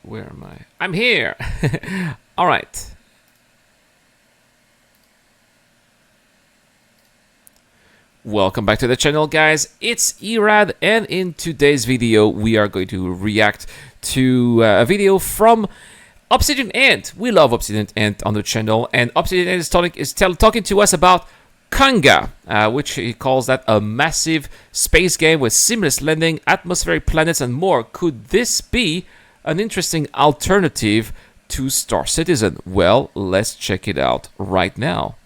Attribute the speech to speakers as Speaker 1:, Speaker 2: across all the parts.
Speaker 1: Where am I? I'm here! Alright. Welcome back to the channel, guys. It's Irad, and in today's video we are going to react to a video from ObsidianAnt. We love ObsidianAnt on the channel, and ObsidianAnt is talking to us about Qanga, which he calls that a massive space game with seamless landing, atmospheric planets, and more. Could this be an interesting alternative to Star Citizen? Well, let's check it out right now.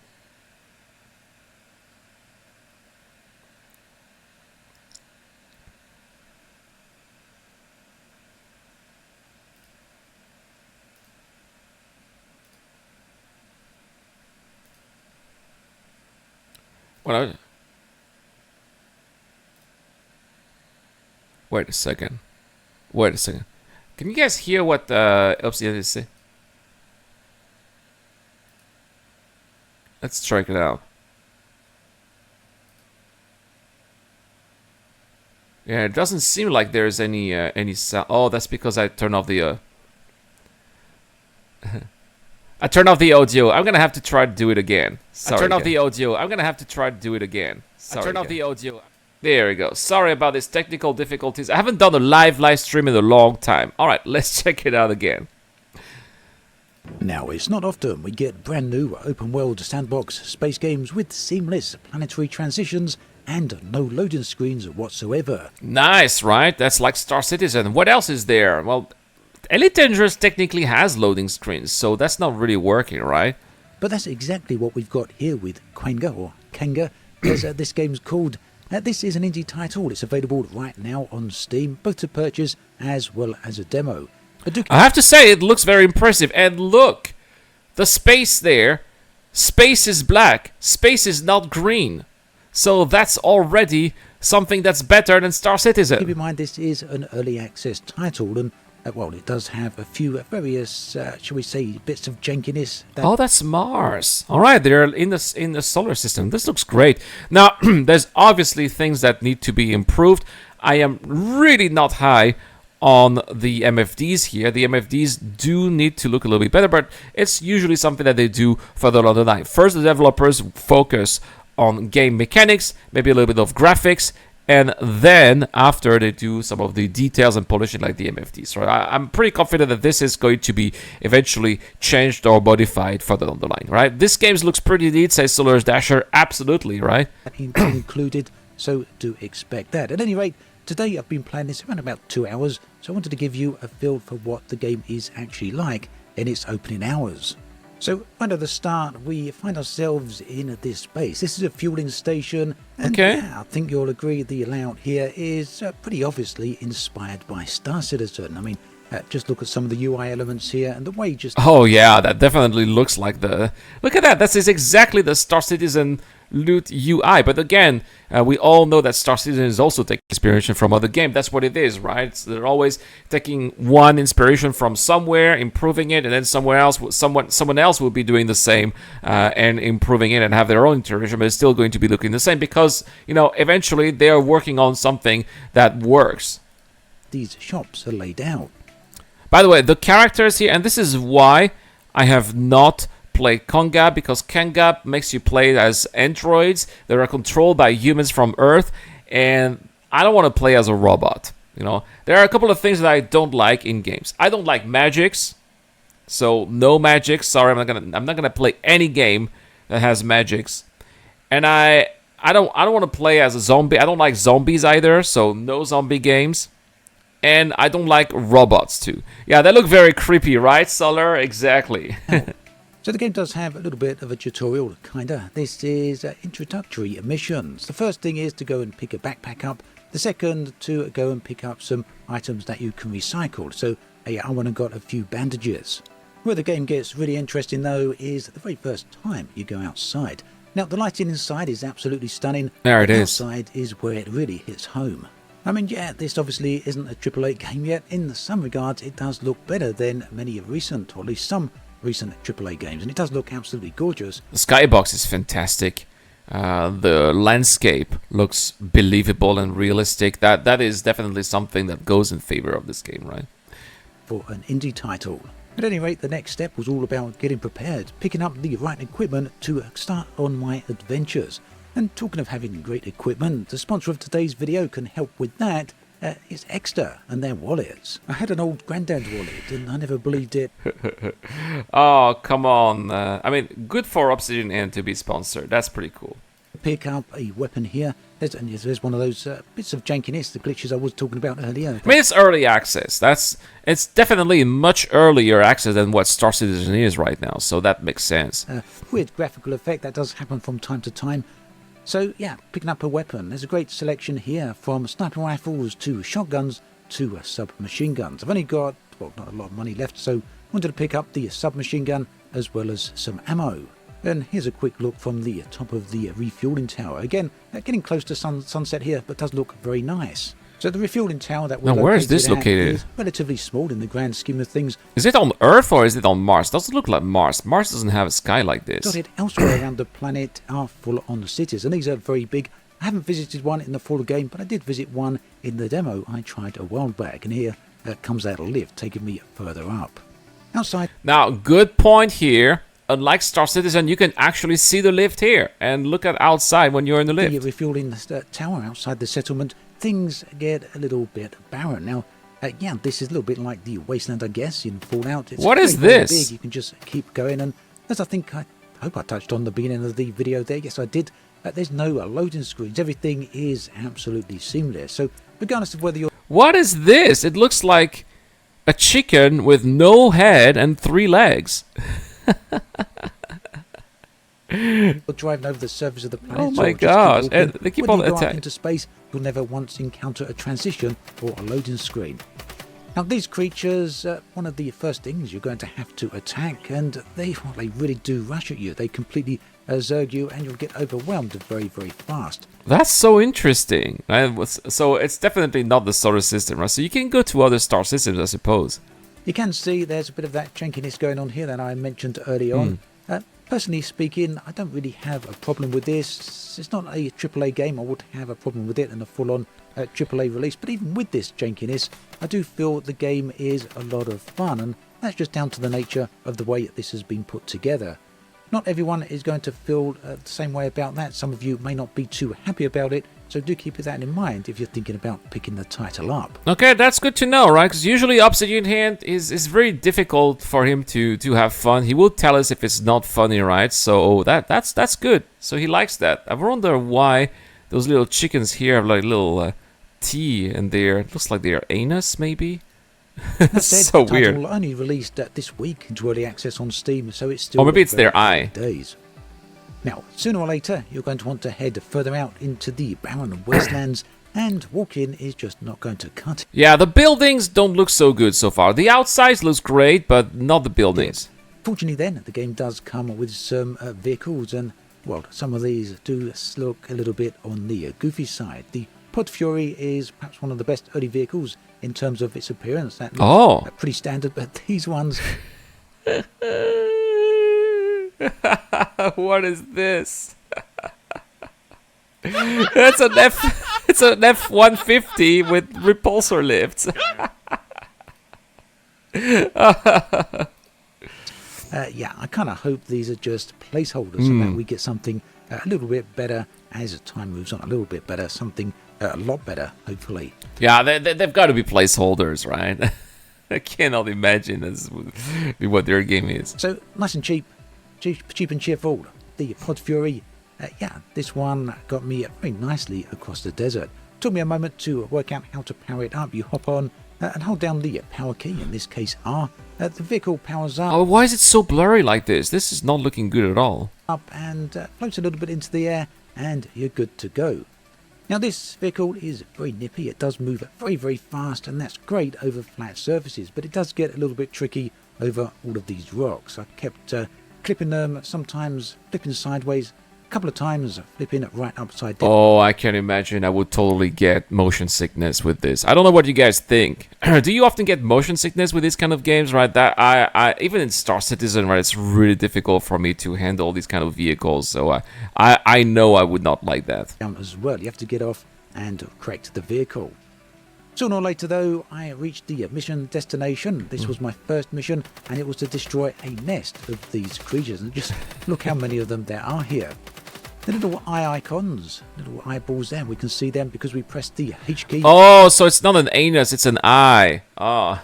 Speaker 1: Wait a second. Wait a second. Can you guys hear what Obsidian is saying? Let's check it out. Yeah, it doesn't seem like there's any sound. Oh, that's because I turned off the I turned off the audio. I'm gonna have to try to do it again. Sorry. I turned off the audio. I'm gonna have to try to do it again. Sorry. I turned off the audio. There we go. Sorry about these technical difficulties. I haven't done a live stream in a long time. Alright, let's check it out again.
Speaker 2: Now, it's not often we get brand new open world sandbox space games with seamless planetary transitions and no loading screens whatsoever.
Speaker 1: Nice, right? That's like Star Citizen. What else is there? Well, Elite Dangerous technically has loading screens, so that's not really working, right?
Speaker 2: But that's exactly what we've got here with Qanga, or Qanga, as this game's called. This is an indie title. It's available right now on Steam, both to purchase as well as a demo.
Speaker 1: I have to say, it looks very impressive. And look, the space there, space is black, space is not green. So that's already something that's better than Star Citizen.
Speaker 2: Keep in mind, this is an early access title, and well, it does have a few various, shall we say, bits of jankiness.
Speaker 1: Oh, that's Mars. All right, they're in the solar system. This looks great. Now, there's obviously things that need to be improved. I am really not high on the MFDs here. The MFDs do need to look a little bit better, but it's usually something that they do further along the line. First, the developers focus on game mechanics, maybe a little bit of graphics, and then after they do some of the details and polishing like the MFDs. Right? I'm pretty confident that this is going to be eventually changed or modified further down the line. Right? This game looks pretty neat, says Solar's Dasher. Absolutely, right?
Speaker 2: Included, so do expect that. At any rate, today I've been playing this around about 2 hours, so I wanted to give you a feel for what the game is actually like in its opening hours. So, right at the start, we find ourselves in this space. This is a fueling station, and yeah, I think you'll agree the layout here is pretty obviously inspired by Star Citizen. I mean, just look at some of the UI elements here, and the way just...
Speaker 1: Oh yeah, that definitely looks like the... Look at that, that is exactly the Star Citizen loot UI. But again, we all know that Star Citizen is also taking inspiration from other games. That's what it is, right? So they're always taking one inspiration from somewhere, improving it, and then somewhere else, someone else will be doing the same and improving it and have their own iteration, but it's still going to be looking the same because, you know, eventually they are working on something that works.
Speaker 2: These shops are laid out.
Speaker 1: By the way, the characters here, and this is why I have not played Qanga, because Qanga makes you play as androids that are controlled by humans from Earth, and I don't want to play as a robot. You know, there are a couple of things that I don't like in games. I don't like magics, so no magics. Sorry, I'm not gonna play any game that has magics, and I don't want to play as a zombie. I don't like zombies either, so no zombie games. And I don't like robots too. Yeah, they look very creepy, right, Solar? Exactly.
Speaker 2: So the game does have a little bit of a tutorial, kinda. This is introductory missions. The first thing is to go and pick a backpack up. The second, to go and pick up some items that you can recycle. So I went and got a few bandages. Where the game gets really interesting though is the very first time you go outside. Now the lighting inside is absolutely stunning.
Speaker 1: There it is.
Speaker 2: Outside is where it really hits home. I mean, yeah, this obviously isn't a AAA game yet. In some regards, it does look better than many recent, or at least some recent AAA games, and it does look absolutely gorgeous.
Speaker 1: The skybox is fantastic. The landscape looks believable and realistic. That is definitely something that goes in favor of this game, right?
Speaker 2: for an indie title. At any rate, the next step was all about getting prepared, picking up the right equipment to start on my adventures. And talking of having great equipment, the sponsor of today's video can help with that. It's Exeter and their wallets. I had an old granddad wallet and I never believed it.
Speaker 1: Oh, come on. I mean, good for ObsidianAnt to be sponsored. That's pretty cool.
Speaker 2: Pick up a weapon here. There's one of those bits of jankiness, the glitches I was talking about earlier.
Speaker 1: I mean, it's early access. It's definitely much earlier access than what Star Citizen is right now, so that makes sense.
Speaker 2: Weird graphical effect that does happen from time to time. So yeah, picking up a weapon. There's a great selection here, from sniper rifles to shotguns to submachine guns. I've only got, well, not a lot of money left, so wanted to pick up the submachine gun as well as some ammo. And here's a quick look from the top of the refueling tower. Again, getting close to sunset here, but does look very nice. So the refueling tower that we're
Speaker 1: now, where is this located?
Speaker 2: Is relatively small in the grand scheme of things.
Speaker 1: Is it on Earth or is it on Mars? Doesn't look like Mars. Mars doesn't have a sky like this.
Speaker 2: Dotted elsewhere around the planet are full-on cities, and these are very big. I haven't visited one in the full game, but I did visit one in the demo I tried a while back, and here comes out a lift, taking me further up. Outside.
Speaker 1: Now, good point here. Unlike Star Citizen, you can actually see the lift here and look at outside when you're in the lift.
Speaker 2: The refueling tower outside the settlement, things get a little bit barren. Now, yeah, this is a little bit like the Wasteland, I guess, in Fallout. It's
Speaker 1: what is
Speaker 2: very
Speaker 1: this?
Speaker 2: Big. You can just keep going, and as I hope I touched on the beginning of the video there, yes I did, there's no loading screens. Everything is absolutely seamless. So regardless of whether you're...
Speaker 1: What is this? It looks like a chicken with no head and 3 legs.
Speaker 2: driving over the surface of the planet.
Speaker 1: Oh my gosh! They keep on
Speaker 2: attacking.
Speaker 1: attacking.
Speaker 2: Into space, you'll never once encounter a transition or a loading screen. Now, these creatures, one of the first things you're going to have to attack, and they really do rush at you. They completely zerg you, and you'll get overwhelmed very, very fast.
Speaker 1: That's so interesting. So it's definitely not the solar system, right? So you can go to other star systems, I suppose.
Speaker 2: You can see there's a bit of that jankiness going on here that I mentioned early on. Personally speaking, I don't really have a problem with this. It's not a AAA game. I would have a problem with it in a full-on AAA release. But even with this jankiness, I do feel the game is a lot of fun. And that's just down to the nature of the way this has been put together. Not everyone is going to feel the same way about that. Some of you may not be too happy about it. So do keep that in mind if you're thinking about picking the title up. Okay,
Speaker 1: that's good to know, right? Because usually ObsidianAnt is very difficult for him to have fun. He will tell us if it's not funny, right? So that's good. So he likes that. I wonder why those little chickens here have like little T in there. It looks like they're anus, maybe. That's so weird.
Speaker 2: The title only released this week into early access on Steam, so it's still...
Speaker 1: Or maybe it's their eye.
Speaker 2: Days. Now, sooner or later, you're going to want to head further out into the barren wastelands, and walking is just not going to cut it.
Speaker 1: Yeah, the buildings don't look so good so far. The outside looks great, but not the buildings.
Speaker 2: Yeah. Fortunately then, the game does come with some vehicles, and, well, some of these do look a little bit on the goofy side. The Pod Fury is perhaps one of the best early vehicles in terms of its appearance. That looks pretty standard, but these ones...
Speaker 1: What is this? It's an F-150 with repulsor lifts.
Speaker 2: Yeah, I kind of hope these are just placeholders and that we get something a little bit better as time moves on. A little bit better, something a lot better, hopefully.
Speaker 1: Yeah, they've got to be placeholders, right? I cannot imagine this would be what their game is.
Speaker 2: So, nice and cheap and cheerful. The Pod Fury, yeah, this one got me very nicely across the desert. Took me a moment to work out how to power it up. You hop on and hold down the power key, in this case R. The vehicle powers up.
Speaker 1: Oh, why is it so blurry like this? This is not looking good at all.
Speaker 2: Up and floats a little bit into the air, and you're good to go. Now, this vehicle is very nippy. It does move very, very fast, and that's great over flat surfaces, but it does get a little bit tricky over all of these rocks. I kept clipping them, sometimes flipping sideways, a couple of times flipping it right upside down.
Speaker 1: Oh, I can imagine I would totally get motion sickness with this. I don't know what you guys think. Do you often get motion sickness with these kind of games, right? That I even in Star Citizen, right, it's really difficult for me to handle these kind of vehicles. So I know I would not like that.
Speaker 2: As well, you have to get off and correct the vehicle. Sooner or later, though, I reached the mission destination. This was my first mission, and it was to destroy a nest of these creatures. And just look how many of them there are here. The little eye icons, little eyeballs there, we can see them because we pressed the H key.
Speaker 1: Oh, so it's not an anus, it's an eye. Oh.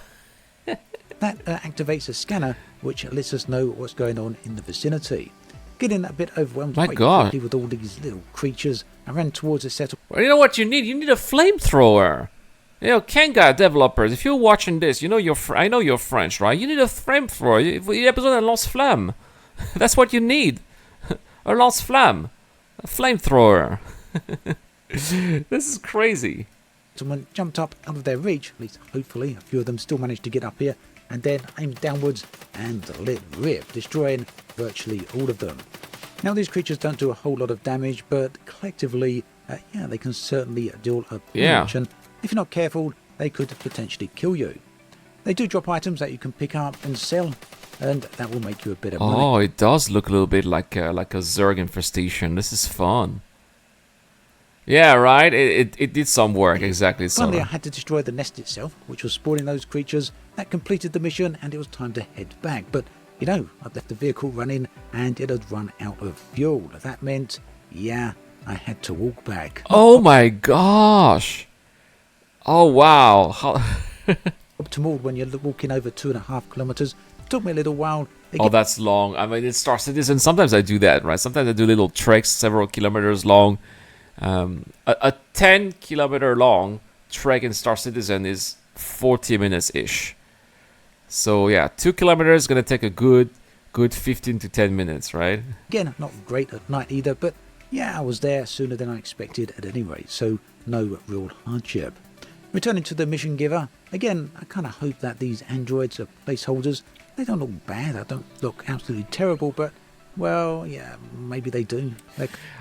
Speaker 2: That activates a scanner, which lets us know what's going on in the vicinity. Getting a bit overwhelmed
Speaker 1: My
Speaker 2: quite
Speaker 1: God.
Speaker 2: quickly with all these little creatures, I ran towards a settlement.
Speaker 1: Well, you know what you need? You need a flamethrower. You know, Qanga developers, if you're watching this, you know I know you're French, right? You need a flamethrower. Il y a besoin d'un lance-flamme. That's what you need. A lance-flamme. A flamethrower. This is crazy.
Speaker 2: Someone jumped up out of their reach, at least hopefully a few of them still managed to get up here, and then aimed downwards and let rip, destroying virtually all of them. Now these creatures don't do a whole lot of damage, but collectively, yeah, they can certainly deal a punch, and if you're not careful, they could potentially kill you. They do drop items that you can pick up and sell, and that will make you a bit of money.
Speaker 1: Oh, it does look a little bit like a Zerg infestation. This is fun. Yeah, right? It did some work, exactly.
Speaker 2: Finally, I
Speaker 1: So.
Speaker 2: had to destroy the nest itself, which was spawning those creatures. That completed the mission, and it was time to head back. But, you know, I'd left the vehicle running, and it had run out of fuel. That meant, yeah, I had to walk back.
Speaker 1: Oh my gosh. Oh, wow. How...
Speaker 2: Optimal when you're walking over 2.5 kilometers. Took me a little while.
Speaker 1: Oh, that's long. I mean, it's Star Citizen. Sometimes I do that, right? Sometimes I do little treks several kilometers long. A 10-kilometer long trek in Star Citizen is 40 minutes-ish. So, yeah, 2 kilometers is going to take a good 15 to 10 minutes, right?
Speaker 2: Again, not great at night either, but yeah, I was there sooner than I expected at any rate, so no real hardship. Returning to the mission giver, again, I kind of hope that these androids are placeholders. They don't look bad, I don't look absolutely terrible, but, well, yeah, maybe they do.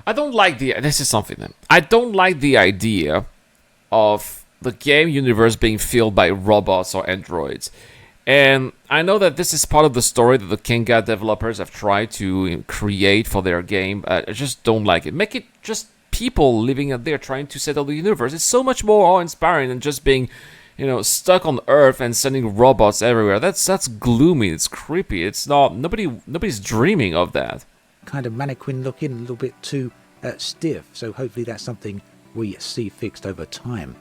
Speaker 1: I don't like this is something then. I don't like the idea of the game universe being filled by robots or androids. And I know that this is part of the story that the Qanga developers have tried to create for their game. I just don't like it. Make it just people living out there trying to settle the universe. It's so much more awe-inspiring than just being, you know, stuck on Earth and sending robots everywhere. That's gloomy. It's creepy. It's not. Nobody's dreaming of that.
Speaker 2: Kind of mannequin looking, a little bit too stiff, so hopefully that's something we see fixed over time.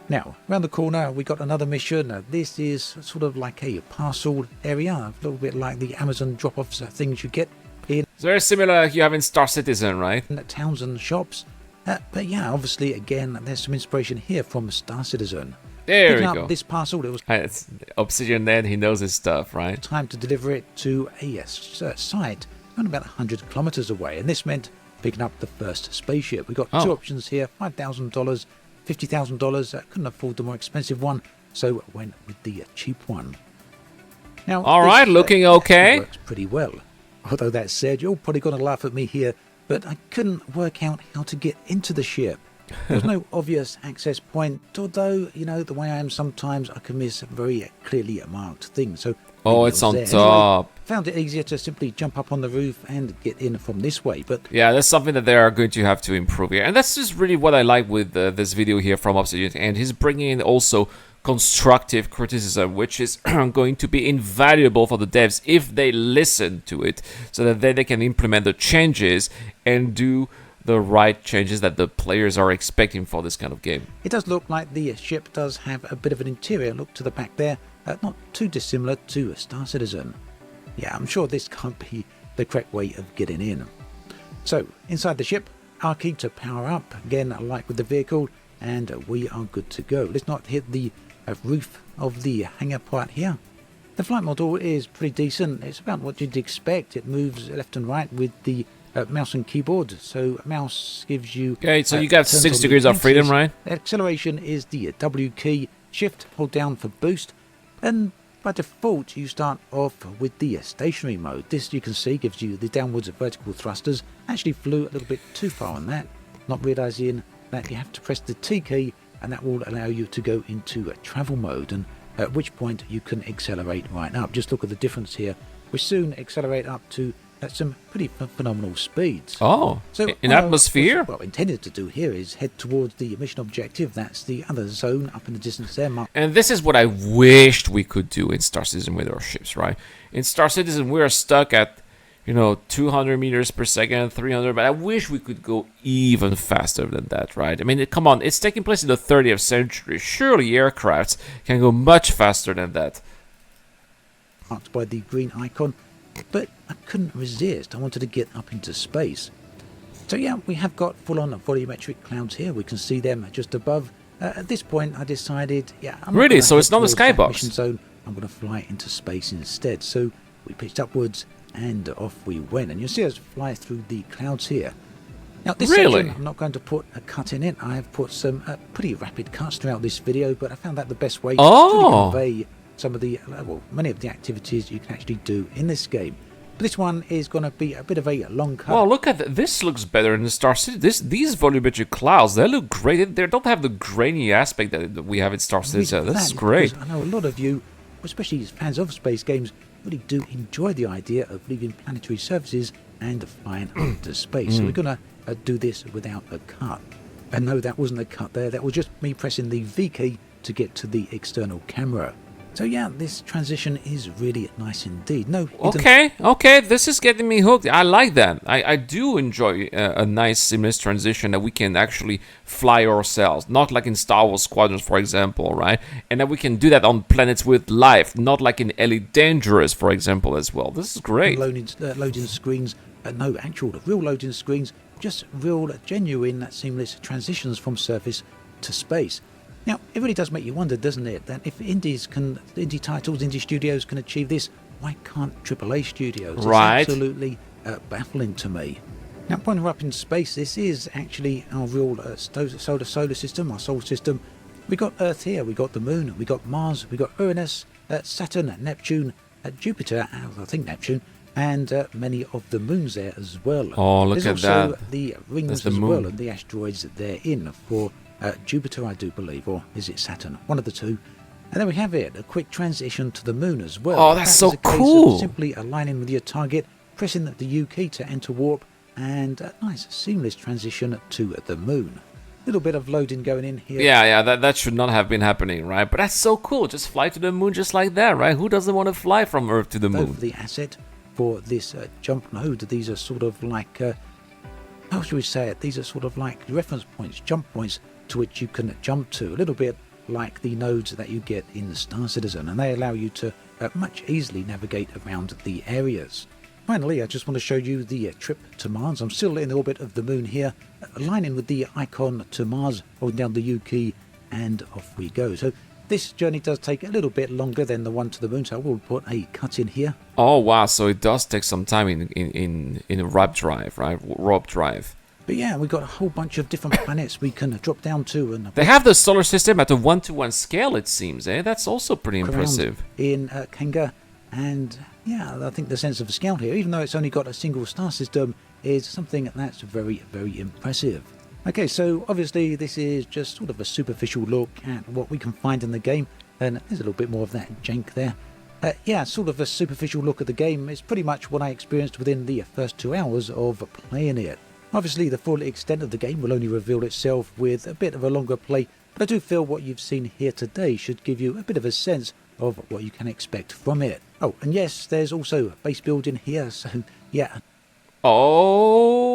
Speaker 2: Now, around the corner we got another mission. This is sort of like a parcel area, a little bit like the Amazon drop-offs things you get in
Speaker 1: It's very similar like you have in Star Citizen, right?
Speaker 2: towns and shops. But yeah, obviously, again, there's some inspiration here from Star Citizen.
Speaker 1: There
Speaker 2: Picking
Speaker 1: we
Speaker 2: up
Speaker 1: go.
Speaker 2: this parcel, it was
Speaker 1: It's ObsidianAnt, he knows his stuff, right?
Speaker 2: time to deliver it to a site around about 100 kilometers away, and this meant picking up the first spaceship. We got two options here: $5,000, $50,000. Couldn't afford the more expensive one, so went with the cheap one. Now,
Speaker 1: All right, looking okay.
Speaker 2: Works pretty well. Although that said, you're probably going to laugh at me here, but I couldn't work out how to get into the ship. There's no obvious access point, although, you know, the way I am sometimes, I can miss very clearly marked things. So maybe
Speaker 1: It's
Speaker 2: it was
Speaker 1: on
Speaker 2: there.
Speaker 1: top.
Speaker 2: Anyway, found it easier to simply jump up on the roof and get in from this way, but
Speaker 1: Yeah, that's something that they are going to have to improve here. And that's just really what I like with this video here from Obsidian. And he's bringing in also constructive criticism, which is going to be invaluable for the devs if they listen to it, so that then they can implement the changes and do the right changes that the players are expecting for this kind of game.
Speaker 2: it does look like the ship does have a bit of an interior look to the back there, not too dissimilar to Star Citizen. Yeah, I'm sure this can't be the correct way of getting in. So, inside the ship, our key to power up, again like with the vehicle, and we are good to go. Let's not hit the roof of the hangar part here. The flight model is pretty decent. It's about what you'd expect. It moves left and right with the mouse and keyboard. So mouse gives you...
Speaker 1: Okay, so you got
Speaker 2: turns
Speaker 1: 6
Speaker 2: on the
Speaker 1: degrees of freedom,
Speaker 2: axis.
Speaker 1: right?
Speaker 2: The acceleration is the W key. Shift, hold down for boost. And by default, you start off with the stationary mode. This, you can see, gives you the downwards vertical thrusters. Actually flew a little bit too far on that, not realizing that you have to press the T key, and that will allow you to go into travel mode, and at which point you can accelerate right up. Just look at the difference here. We soon accelerate up to at some pretty phenomenal speeds.
Speaker 1: Oh,
Speaker 2: So
Speaker 1: in
Speaker 2: what I
Speaker 1: atmosphere?
Speaker 2: was, well, intended to do here is head towards the mission objective. That's the other zone up in the distance there.
Speaker 1: And this is what I wished we could do in Star Citizen with our ships, right? In Star Citizen, we're stuck at, 200 meters per second, 300, but I wish we could go even faster than that, right? I mean, come on, it's taking place in the 30th century. Surely aircrafts can go much faster than that.
Speaker 2: Marked by the green icon, but I couldn't resist. I wanted to get up into space. So yeah, we have got full-on volumetric clouds here. We can see them just above. At this point, I decided,
Speaker 1: Really? So it's not a
Speaker 2: skybox
Speaker 1: skybox?
Speaker 2: mission zone. I'm going to fly into space instead. So we pitched upwards and off we went. And you'll see us fly through the clouds here. Now, this
Speaker 1: Really?
Speaker 2: section, I'm not going to put a cut in it. I have put some pretty rapid cuts throughout this video, but I found that the best way to convey some of the, many of the activities you can actually do in this game. But this one is going to be a bit of a long cut.
Speaker 1: Well, look at this. Looks better in the Star City. These volumetric clouds, they look great. They don't have the grainy aspect that we have in Star Citizen. That's great.
Speaker 2: I know a lot of you, especially fans of space games, really do enjoy the idea of leaving planetary surfaces and flying up to space. So we're going to do this without a cut. And no, that wasn't a cut there. That was just me pressing the V key to get to the external camera. So yeah, this transition is really nice indeed. No,
Speaker 1: Okay, this is getting me hooked. I like that. I do enjoy a nice seamless transition that we can actually fly ourselves, not like in Star Wars Squadrons, for example, right? And that we can do that on planets with life, not like in Elite Dangerous, for example, as well. This is great.
Speaker 2: Loading screens, no, actual real loading screens, just real genuine seamless transitions from surface to space. Now, it really does make you wonder, doesn't it, that if indie studios can achieve this, why can't AAA studios?
Speaker 1: Right.
Speaker 2: It's absolutely baffling to me. Now, when we're up in space, this is actually our real solar system, our solar system. We got Earth here, we got the Moon, we got Mars, we got Uranus, Saturn, Neptune, Jupiter, I think Neptune, and many of the moons there as well.
Speaker 1: Oh, look
Speaker 2: There's
Speaker 1: at
Speaker 2: also
Speaker 1: that.
Speaker 2: the rings
Speaker 1: the
Speaker 2: as
Speaker 1: moon.
Speaker 2: well, and the asteroids that they're in for Jupiter, I do believe, or is it Saturn? One of the two. And then we have it, a quick transition to the moon as well.
Speaker 1: Oh, that's so
Speaker 2: That is a case of
Speaker 1: cool.
Speaker 2: simply aligning with your target, pressing the U key to enter warp, and a nice seamless transition to the moon. Little bit of loading going in here.
Speaker 1: Yeah, that should not have been happening, right? But that's so cool. Just fly to the moon just like that, right? Who doesn't want to fly from Earth to the
Speaker 2: For
Speaker 1: moon?
Speaker 2: the asset for this jump node, these are sort of like, how should we say it? These are sort of like reference points, jump points to which you can jump to. A little bit like the nodes that you get in the Star Citizen, and they allow you to much easily navigate around the areas. Finally, I just want to show you the trip to Mars. I'm still in the orbit of the moon here, aligning with the icon to Mars, holding down the U key, and off we go. So this journey does take a little bit longer than the one to the moon, so I will put a cut in here.
Speaker 1: Oh wow, so it does take some time in a warp drive, right? Warp drive.
Speaker 2: But yeah, we've got a whole bunch of different planets we can drop down to, and
Speaker 1: They have the solar system at a 1-to-1 scale, it seems, eh? That's also pretty impressive.
Speaker 2: in Qanga. And yeah, I think the sense of scale here, even though it's only got a single star system, is something that's very, very impressive. Okay, so obviously this is just sort of a superficial look at what we can find in the game, and there's a little bit more of that jank there. Yeah, sort of a superficial look at the game is pretty much what I experienced within the first 2 hours of playing it. Obviously, the full extent of the game will only reveal itself with a bit of a longer play, but I do feel what you've seen here today should give you a bit of a sense of what you can expect from it. Oh, and yes, there's also a base building here, so yeah.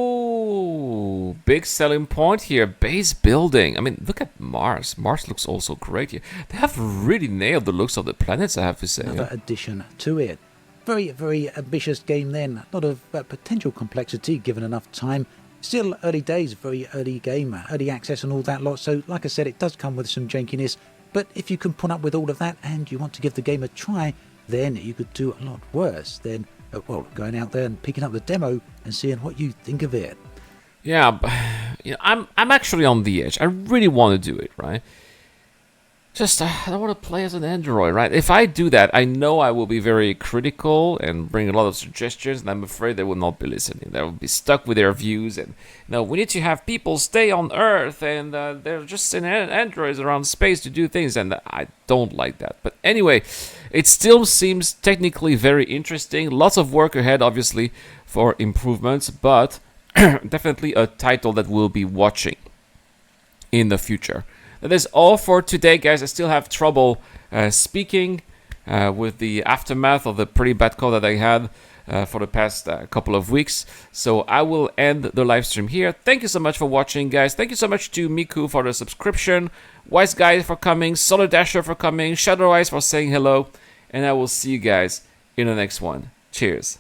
Speaker 1: Oh, big selling point here, base building. I mean, look at Mars. Mars looks also great here. They have really nailed the looks of the planets, I have to say.
Speaker 2: Another addition to it. Very, very ambitious game then. A lot of potential complexity given enough time. Still early days, very early game, early access and all that lot. So like I said, it does come with some jankiness. But if you can put up with all of that and you want to give the game a try, then you could do a lot worse than, going out there and picking up the demo and seeing what you think of it.
Speaker 1: Yeah, I'm actually on the edge. I really want to do it, right? just I don't want to play as an Android, right? If I do that, I know I will be very critical and bring a lot of suggestions, and I'm afraid they will not be listening. They will be stuck with their views, and we need to have people stay on Earth, and they're just sending androids around space to do things, and I don't like that. But anyway, it still seems technically very interesting. Lots of work ahead, obviously, for improvements, but definitely a title that we'll be watching in the future. That is all for today, guys. I still have trouble speaking with the aftermath of the pretty bad cold that I had for the past couple of weeks. So I will end the live stream here. Thank you so much for watching, guys. Thank you so much to Miku for the subscription, Wise Guy for coming, Solar Dasher for coming, Shadow Eyes for saying hello, and I will see you guys in the next one. Cheers.